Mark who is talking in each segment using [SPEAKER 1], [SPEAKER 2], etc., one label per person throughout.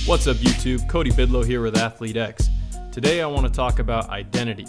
[SPEAKER 1] What's up YouTube? Cody Bidlow here with ATHLETE.X. Today I want to talk about identity.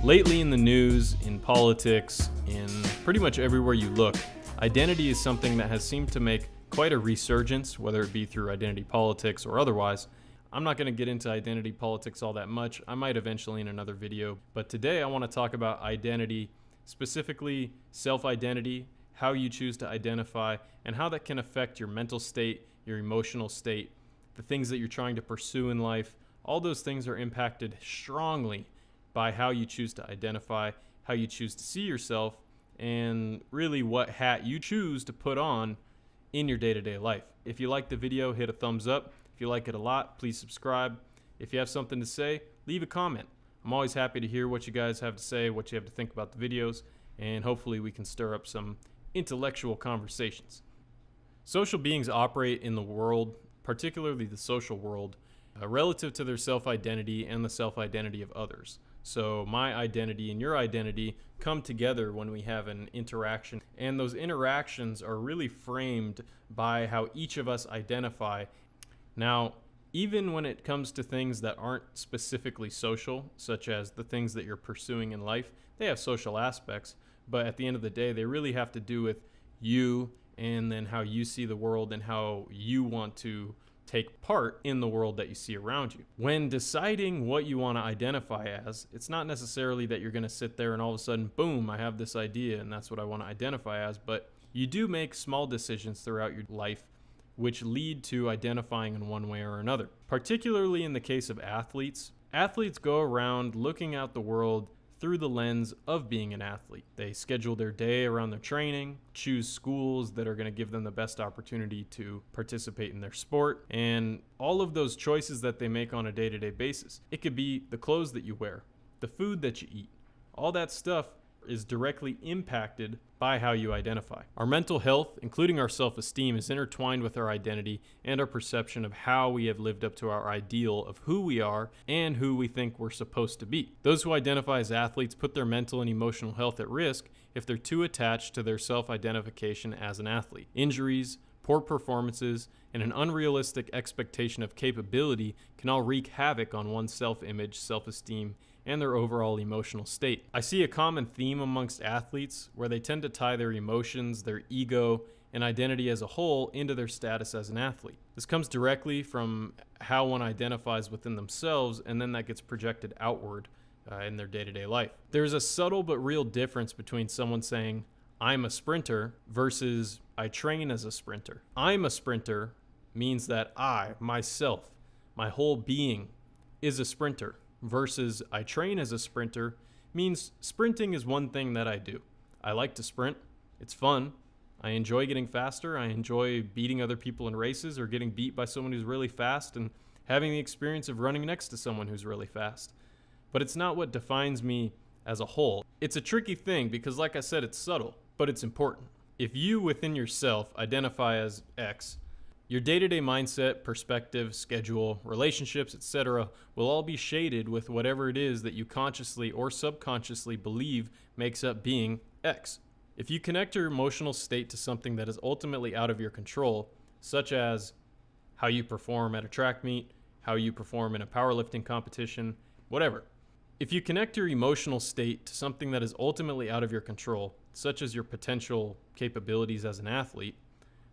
[SPEAKER 1] Lately in the news, in politics, in pretty much everywhere you look, identity is something that has seemed to make quite a resurgence, whether it be through identity politics or otherwise. I'm not going to get into identity politics all that much. I might eventually in another video, but today I want to talk about identity, specifically self-identity, how you choose to identify, and how that can affect your mental state, your emotional state, the things that you're trying to pursue in life. All those things are impacted strongly by how you choose to identify, how you choose to see yourself, and really what hat you choose to put on in your day-to-day life. If you like the video, hit a thumbs up. If you like it a lot, please subscribe. If you have something to say, leave a comment. I'm always happy to hear what you guys have to say, what you have to think about the videos, and hopefully we can stir up some intellectual conversations. Social beings operate in the world, particularly the social world, relative to their self-identity and the self-identity of others. So my identity and your identity come together when we have an interaction, and those interactions are really framed by how each of us identify. Now, even when it comes to things that aren't specifically social, such as the things that you're pursuing in life, they have social aspects, but at the end of the day, they really have to do with you and then how you see the world and how you want to take part in the world that you see around you. When deciding what you want to identify as, it's not necessarily that you're going to sit there and all of a sudden, boom, I have this idea and that's what I want to identify as, but you do make small decisions throughout your life which lead to identifying in one way or another. Particularly in the case of athletes, athletes go around looking at the world through the lens of being an athlete. They schedule their day around their training, choose schools that are going to give them the best opportunity to participate in their sport, and all of those choices that they make on a day-to-day basis. It could be the clothes that you wear, the food that you eat. All that stuff is directly impacted by how you identify. Our mental health, including our self-esteem, is intertwined with our identity and our perception of how we have lived up to our ideal of who we are and who we think we're supposed to be. Those who identify as athletes put their mental and emotional health at risk if they're too attached to their self-identification as an athlete. Injuries, poor performances, and an unrealistic expectation of capability can all wreak havoc on one's self-image, self-esteem, and their overall emotional state. I see a common theme amongst athletes where they tend to tie their emotions, their ego, and identity as a whole into their status as an athlete. This comes directly from how one identifies within themselves, and then that gets projected outward in their day-to-day life. There's a subtle but real difference between someone saying, I'm a sprinter, versus I train as a sprinter. I'm a sprinter means that I, myself, my whole being is a sprinter, versus I train as a sprinter means sprinting is one thing that I do. I like to sprint. It's fun. I enjoy getting faster. I enjoy beating other people in races or getting beat by someone who's really fast and having the experience of running next to someone who's really fast. But it's not what defines me as a whole. It's a tricky thing because, like I said, it's subtle, but it's important. If you within yourself identify as X, your day-to-day mindset, perspective, schedule, relationships, etc. will all be shaded with whatever it is that you consciously or subconsciously believe makes up being X. If you connect your emotional state to something that is ultimately out of your control, such as how you perform at a track meet, how you perform in a powerlifting competition, whatever. If you connect your emotional state to something that is ultimately out of your control, such as your potential capabilities as an athlete,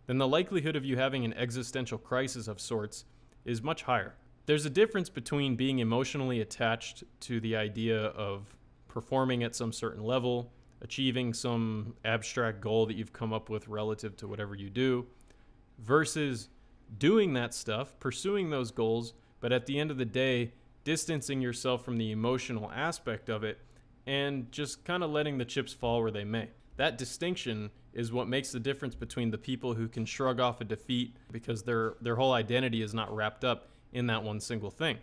[SPEAKER 1] then the likelihood of you having an existential crisis of sorts is much higher. There's a difference between being emotionally attached to the idea of performing at some certain level, achieving some abstract goal that you've come up with relative to whatever you do, versus doing that stuff, pursuing those goals, but at the end of the day, distancing yourself from the emotional aspect of it and just kind of letting the chips fall where they may. That distinction is what makes the difference between the people who can shrug off a defeat because their whole identity is not wrapped up in that one single thing.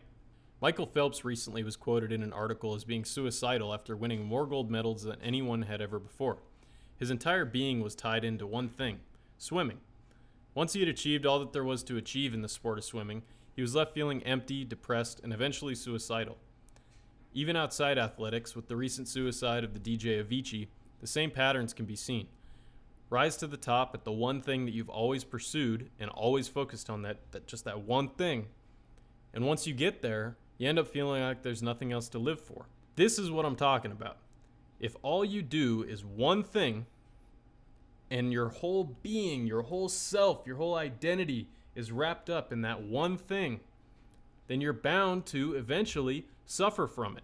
[SPEAKER 1] Michael Phelps recently was quoted in an article as being suicidal after winning more gold medals than anyone had ever before. His entire being was tied into one thing, swimming. Once he had achieved all that there was to achieve in the sport of swimming, he was left feeling empty, depressed, and eventually suicidal. Even outside athletics, with the recent suicide of the DJ Avicii, the same patterns can be seen. Rise to the top at the one thing that you've always pursued and always focused on, that one thing, And once you get there, you end up feeling like there's nothing else to live for. This is what I'm talking about. If all you do is one thing, and your whole being, your whole self, your whole identity is wrapped up in that one thing, then you're bound to eventually suffer from it.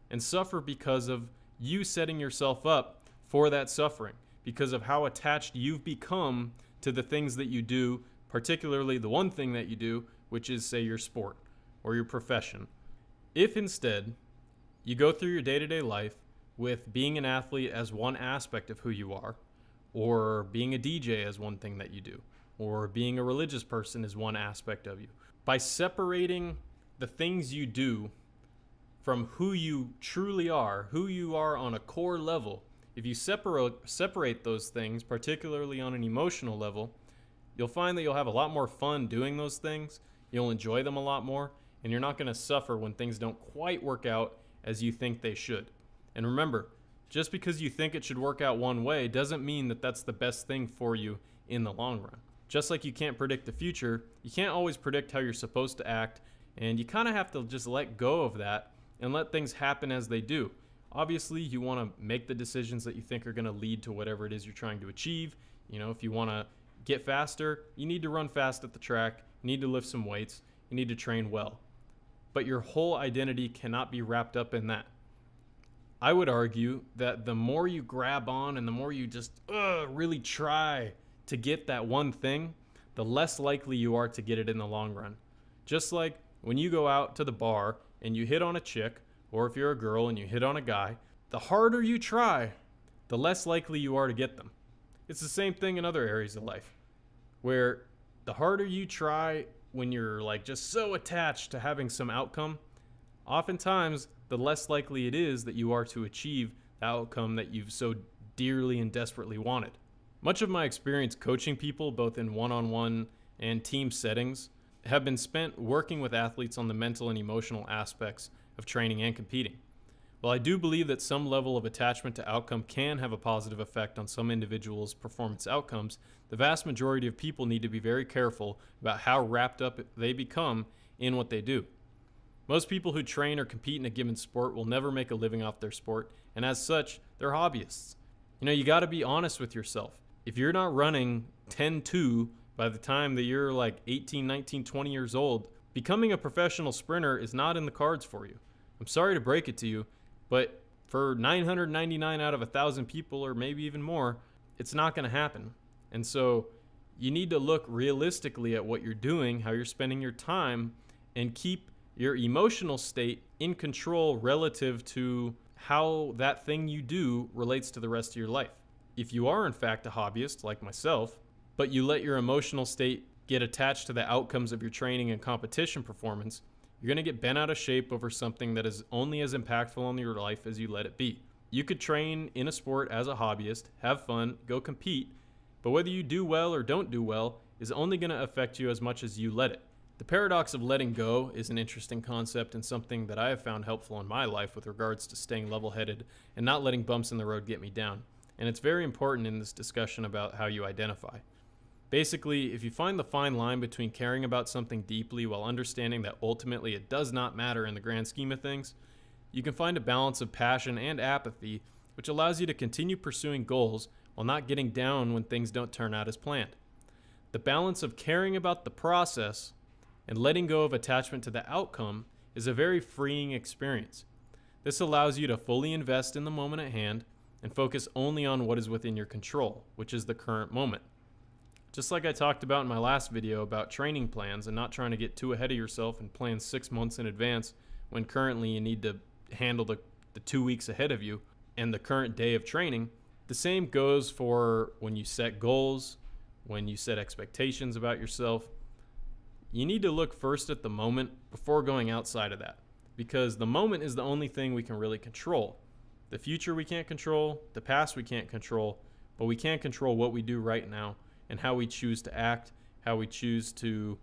[SPEAKER 1] And suffer because of you setting yourself up for that suffering, because of how attached you've become to the things that you do, particularly the one thing that you do, which is, say, your sport or your profession. If instead you go through your day-to-day life with being an athlete as one aspect of who you are, or being a DJ as one thing that you do, or being a religious person is one aspect of you, by separating the things you do from who you truly are, who you are on a core level, if you separate those things, particularly on an emotional level, you'll find that you'll have a lot more fun doing those things, you'll enjoy them a lot more, and you're not going to suffer when things don't quite work out as you think they should. And remember, just because you think it should work out one way doesn't mean that that's the best thing for you in the long run. Just like you can't predict the future, you can't always predict how you're supposed to act, and you kind of have to just let go of that and let things happen as they do. Obviously, you want to make the decisions that you think are going to lead to whatever it is you're trying to achieve. You know, if you want to get faster, you need to run fast at the track, you need to lift some weights, you need to train well. But your whole identity cannot be wrapped up in that. I would argue that the more you grab on and the more you just really try to get that one thing, the less likely you are to get it in the long run. Just like when you go out to the bar and you hit on a chick, or if you're a girl and you hit on a guy, the harder you try, the less likely you are to get them. It's the same thing in other areas of life, where the harder you try when you're like just so attached to having some outcome, oftentimes the less likely it is that you are to achieve the outcome that you've so dearly and desperately wanted. Much of my experience coaching people, both in one-on-one and team settings, have been spent working with athletes on the mental and emotional aspects of training and competing. While I do believe that some level of attachment to outcome can have a positive effect on some individuals' performance outcomes, the vast majority of people need to be very careful about how wrapped up they become in what they do. Most people who train or compete in a given sport will never make a living off their sport, and as such, they're hobbyists. You know, you got to be honest with yourself. If you're not running 10-2 by the time that you're like 18, 19, 20 years old, becoming a professional sprinter is not in the cards for you. I'm sorry to break it to you, but for 999 out of 1,000 people, or maybe even more, it's not going to happen. And so you need to look realistically at what you're doing, how you're spending your time, and keep your emotional state in control relative to how that thing you do relates to the rest of your life. If you are in fact a hobbyist like myself, but you let your emotional state get attached to the outcomes of your training and competition performance, you're going to get bent out of shape over something that is only as impactful on your life as you let it be. You could train in a sport as a hobbyist, have fun, go compete, but whether you do well or don't do well is only going to affect you as much as you let it. The paradox of letting go is an interesting concept and something that I have found helpful in my life with regards to staying level-headed and not letting bumps in the road get me down. And it's very important in this discussion about how you identify. Basically, if you find the fine line between caring about something deeply while understanding that ultimately it does not matter in the grand scheme of things, you can find a balance of passion and apathy, which allows you to continue pursuing goals while not getting down when things don't turn out as planned. The balance of caring about the process and letting go of attachment to the outcome is a very freeing experience. This allows you to fully invest in the moment at hand and focus only on what is within your control, which is the current moment. Just like I talked about in my last video about training plans and not trying to get too ahead of yourself and plan 6 months in advance when currently you need to handle the 2 weeks ahead of you and the current day of training, the same goes for when you set goals, when you set expectations about yourself. You need to look first at the moment before going outside of that, because the moment is the only thing we can really control. The future we can't control, the past we can't control, but we can control what we do right now and how we choose to act, how we choose to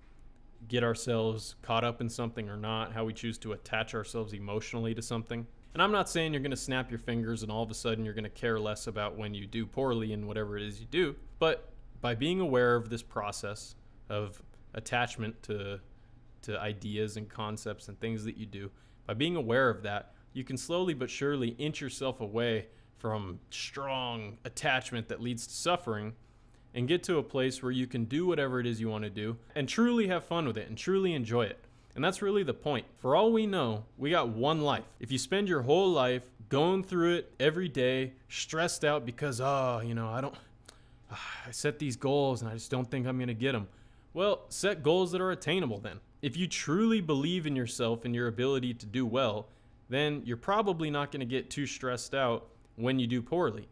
[SPEAKER 1] get ourselves caught up in something or not, how we choose to attach ourselves emotionally to something. And I'm not saying you're going to snap your fingers and all of a sudden you're going to care less about when you do poorly in whatever it is you do, but by being aware of this process of attachment to to ideas and concepts and things that you do. By being aware of that, you can slowly but surely inch yourself away from strong attachment that leads to suffering and get to a place where you can do whatever it is you want to do and truly have fun with it and truly enjoy it. And that's really the point. For all we know, we got one life. If you spend your whole life going through it every day, stressed out because, I set these goals and I just don't think I'm going to get them. Well, set goals that are attainable then. If you truly believe in yourself and your ability to do well, then you're probably not going to get too stressed out when you do poorly.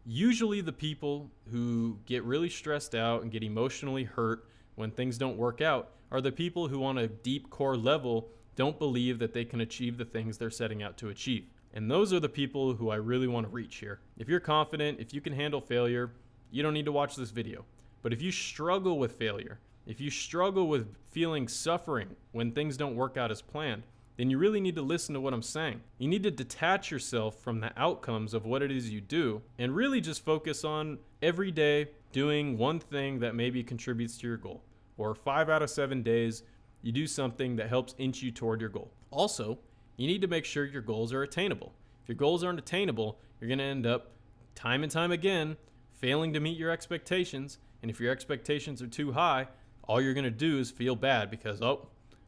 [SPEAKER 1] Usually the people who get really stressed out and get emotionally hurt when things don't work out are the people who on a deep core level don't believe that they can achieve the things they're setting out to achieve. And those are the people who I really want to reach here. If you're confident, if you can handle failure, you don't need to watch this video. But if you struggle with failure, if you struggle with feeling suffering when things don't work out as planned, then you really need to listen to what I'm saying. You need to detach yourself from the outcomes of what it is you do and really just focus on every day doing one thing that maybe contributes to your goal. Or 5 out of 7 days, you do something that helps inch you toward your goal. Also, you need to make sure your goals are attainable. If your goals aren't attainable, you're going to end up time and time again failing to meet your expectations. And if your expectations are too high, all you're going to do is feel bad because,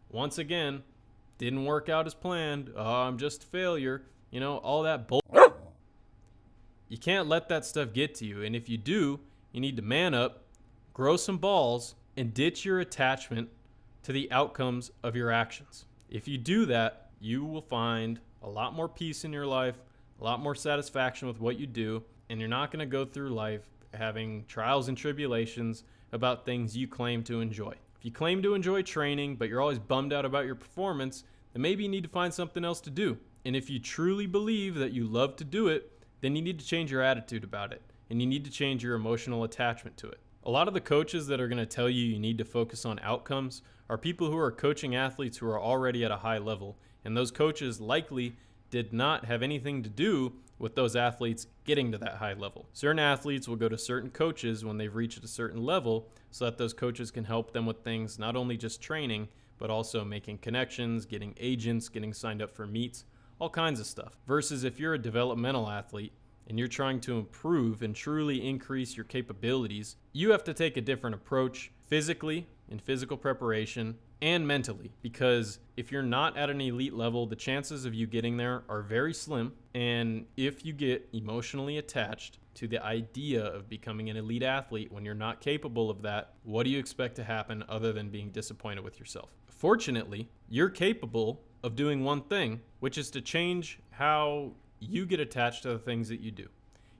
[SPEAKER 1] once again, didn't work out as planned. I'm just a failure. All that bull. You can't let that stuff get to you. And if you do, you need to man up, grow some balls, and ditch your attachment to the outcomes of your actions. If you do that, you will find a lot more peace in your life, a lot more satisfaction with what you do, and you're not going to go through life having trials and tribulations about things you claim to enjoy. If you claim to enjoy training, but you're always bummed out about your performance, then maybe you need to find something else to do. And if you truly believe that you love to do it, then you need to change your attitude about it, and you need to change your emotional attachment to it. A lot of the coaches that are going to tell you need to focus on outcomes are people who are coaching athletes who are already at a high level, and those coaches likely did not have anything to do with those athletes getting to that high level. Certain athletes will go to certain coaches when they've reached a certain level so that those coaches can help them with things, not only just training, but also making connections, getting agents, getting signed up for meets, all kinds of stuff. Versus if you're a developmental athlete and you're trying to improve and truly increase your capabilities, you have to take a different approach physically, in physical preparation, and mentally. Because if you're not at an elite level, the chances of you getting there are very slim. And if you get emotionally attached to the idea of becoming an elite athlete when you're not capable of that, what do you expect to happen other than being disappointed with yourself? Fortunately, you're capable of doing one thing, which is to change how you get attached to the things that you do.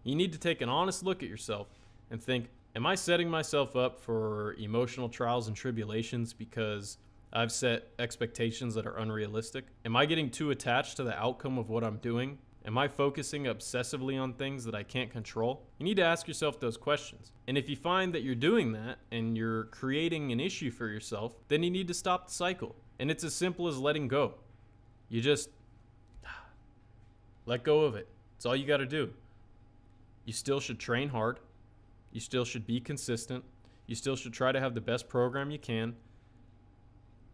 [SPEAKER 1] You need to take an honest look at yourself and think, am I setting myself up for emotional trials and tribulations because I've set expectations that are unrealistic? Am I getting too attached to the outcome of what I'm doing? Am I focusing obsessively on things that I can't control? You need to ask yourself those questions. And if you find that you're doing that and you're creating an issue for yourself, then you need to stop the cycle. And it's as simple as letting go. You just let go of it. It's all you got to do. You still should train hard. You still should be consistent. You still should try to have the best program you can.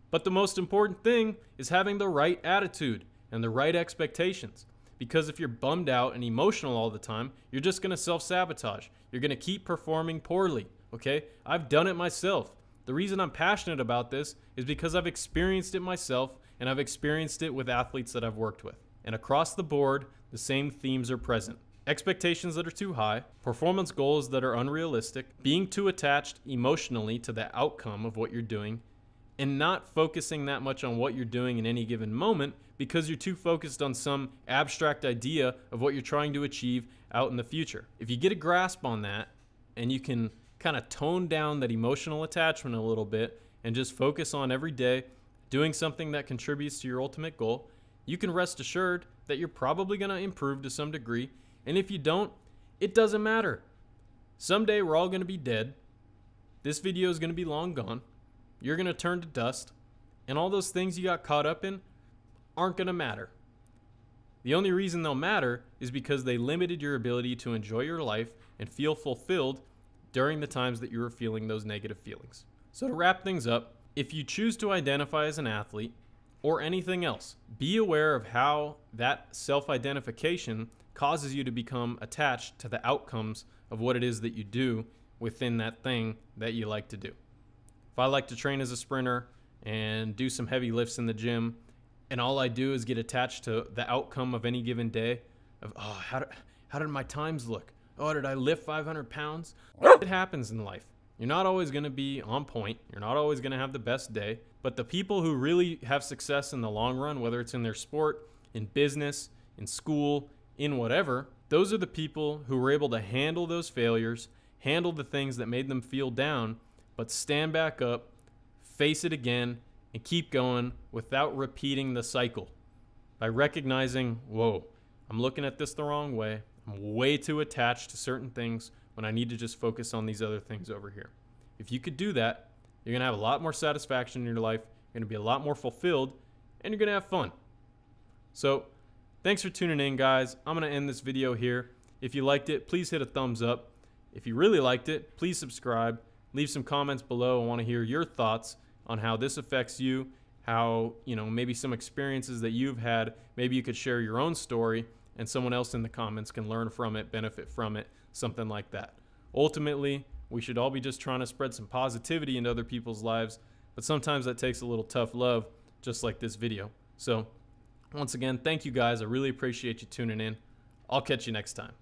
[SPEAKER 1] But the most important thing is having the right attitude and the right expectations. Because if you're bummed out and emotional all the time, you're just going to self-sabotage. You're going to keep performing poorly, okay? I've done it myself. The reason I'm passionate about this is because I've experienced it myself, and I've experienced it with athletes that I've worked with. And across the board, the same themes are present. Expectations that are too high, performance goals that are unrealistic, being too attached emotionally to the outcome of what you're doing, and not focusing that much on what you're doing in any given moment because you're too focused on some abstract idea of what you're trying to achieve out in the future. If you get a grasp on that and you can kind of tone down that emotional attachment a little bit and just focus on every day doing something that contributes to your ultimate goal, you can rest assured that you're probably going to improve to some degree. And if you don't, it doesn't matter. Someday we're all going to be dead. This video is going to be long gone. You're going to turn to dust. And all those things you got caught up in aren't going to matter. The only reason they'll matter is because they limited your ability to enjoy your life and feel fulfilled during the times that you were feeling those negative feelings. So to wrap things up, if you choose to identify as an athlete or anything else, be aware of how that self-identification causes you to become attached to the outcomes of what it is that you do within that thing that you like to do. If I like to train as a sprinter and do some heavy lifts in the gym, and all I do is get attached to the outcome of any given day of, oh, how did my times look? Oh, did I lift 500 pounds? It happens in life. You're not always going to be on point. You're not always going to have the best day. But the people who really have success in the long run, whether it's in their sport, in business, in school, in whatever, those are the people who were able to handle those failures, handle the things that made them feel down, but stand back up, face it again, and keep going without repeating the cycle. By recognizing, whoa, I'm looking at this the wrong way. I'm way too attached to certain things when I need to just focus on these other things over here. If you could do that, you're going to have a lot more satisfaction in your life, you're going to be a lot more fulfilled, and you're going to have fun. So, thanks for tuning in, guys. I'm going to end this video here. If you liked it, please hit a thumbs up. If you really liked it, please subscribe. Leave some comments below. I want to hear your thoughts on how this affects you, how, maybe some experiences that you've had. Maybe you could share your own story and someone else in the comments can learn from it, benefit from it, something like that. Ultimately, we should all be just trying to spread some positivity into other people's lives, but sometimes that takes a little tough love, just like this video. So, once again, thank you guys. I really appreciate you tuning in. I'll catch you next time.